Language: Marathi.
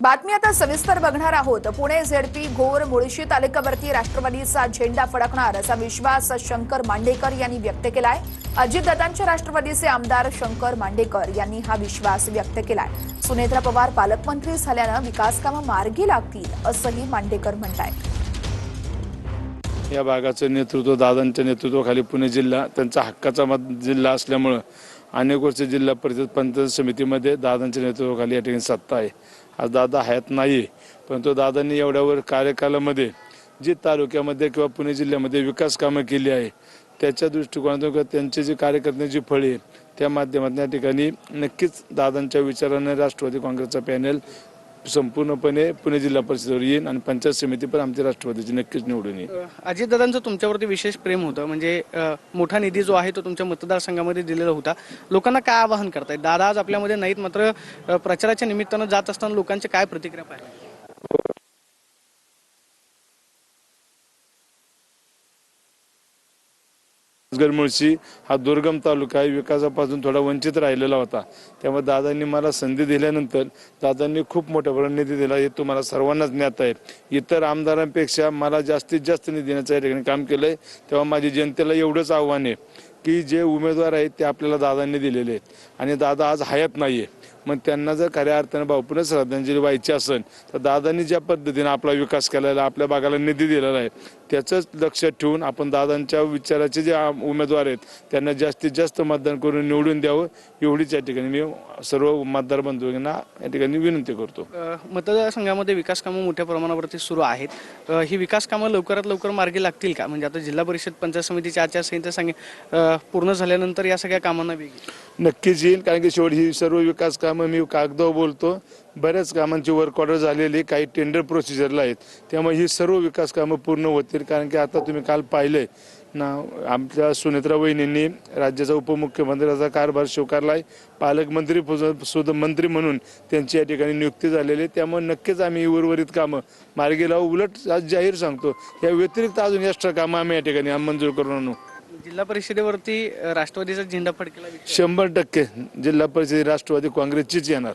बातमी आता सविस्तर बघणार आहोत। पुणे झेडपी घोर मुळशी तालुक्यावरती राष्ट्रवादीचा झेंडा फडकणार असा विश्वास शंकर मांडेकर यांनी व्यक्त केलाय। अजितदादांच्या राष्ट्रवादीचे आमदार शंकर मांडेकर यांनी हा विश्वास व्यक्त केलाय। सुनेत्रा पवार पालकमंत्री झाल्यानं विकास कामं मार्गी लागतील असंही मांडेकर म्हणतायत। या भागाचं नेतृत्व दादांच्या नेतृत्वाखाली पुणे जिल्हा त्यांचा हक्काचा जिल्हा असल्यामुळे अनेक वर्ष जिल्हा परिषद पंचायत समितीमध्ये दादांच्या नेतृत्वाखाली या ठिकाणी सत्ता आहे। आज दादा हयात नाही, परंतु दादांनी एवढ्यावर कार्यकालामध्ये जी तालुक्यामध्ये किंवा पुणे जिल्ह्यामध्ये विकास कामं केली आहे त्याच्या दृष्टिकोनातून त्यांचे जे कार्यकर्त्यांची फळे त्या माध्यमातून या ठिकाणी नक्कीच दादांच्या विचाराने राष्ट्रवादी काँग्रेसचा पॅनल संपूर्णपणे पुणे जिल्हा परिषदेवर येईल आणि पंचायत समिती पण आमची राष्ट्रवादीची नक्कीच निवडून येईल। अजितदादांचं तुमच्यावरती विशेष प्रेम होतं, म्हणजे मोठा निधी जो आहे तो तुमच्या मतदारसंघामध्ये दिलेला होता। लोकांना काय आवाहन करतायत? दादा आज आपल्यामध्ये नाहीत, मात्र प्रचाराच्या निमित्तानं जात असताना लोकांची काय प्रतिक्रिया पाहिली? मुळशी हा दुर्गम तालुका आहे, विकासापासून थोडा वंचित राहिलेला होता। त्यामुळे दादांनी मला संधी दिल्यानंतर दादांनी खूप मोठ्या प्रमाणात निधी दिला। हे तुम्हाला सर्वांनाच ज्ञात आहे। इतर आमदारांपेक्षा मला जास्तीत जास्त निधी देण्याचं या ठिकाणी काम केलंय। तेव्हा माझी जनतेला एवढंच आव्हान आहे की जे उमेदवार आहेत ते आपल्याला दादांनी दिलेले आहेत आणि दादा आज हयात नाहीये। मग त्यांना जर खऱ्या अर्थाने भावपूर्ण श्रद्धांजली व्हायची असेल तर दादांनी ज्या पद्धतीने आपला विकास केलेला, आपल्या भागाला निधी दिलेला आहे त्याचंच लक्षात ठेवून आपण दादांच्या विचाराचे जे उमेदवार आहेत त्यांना जास्तीत जास्त मतदान करून निवडून द्यावं, एवढीच या ठिकाणी मी सर्व मतदार बंधूंना या ठिकाणी विनंती करतो। मतदारसंघामध्ये विकास कामं मोठ्या प्रमाणावरती सुरू आहेत। ही विकास कामं लवकरात लवकर मार्गी लागतील का? म्हणजे आता जिल्हा परिषद पंचायत समितीची आचारसंहिता पूर्ण झाल्यानंतर या सगळ्या कामांना वेग नक्कीच येईल, कारण की शेवटी ही सर्व विकास कामं मी कागदावर बोलतो, बऱ्याच कामांची वर्क ऑर्डर झालेली, काही टेंडर प्रोसिजरला आहेत। त्यामुळे ही सर्व विकास कामं पूर्ण होतील। कारण की आता तुम्ही काल पाहिलंय ना, आमच्या सुनेत्रा वहिनींनी राज्याचा उपमुख्यमंत्र्याचा कारभार स्वीकारलाय, पालकमंत्री सुद्धा मंत्री म्हणून त्यांची या ठिकाणी नियुक्ती झालेली आहे। त्यामुळे नक्कीच आम्ही उर्वरित कामं मार्गी लावू। उलट आज जाहीर सांगतो, या व्यतिरिक्त अजून एक्स्ट्रा कामं आम्ही या ठिकाणी मंजूर करून आणू। जिल्हा परिषदेवरती राष्ट्रवादीचा झेंडा फडकेला 100% जिल्हा परिषद राष्ट्रवादी काँग्रेसचीच येणार।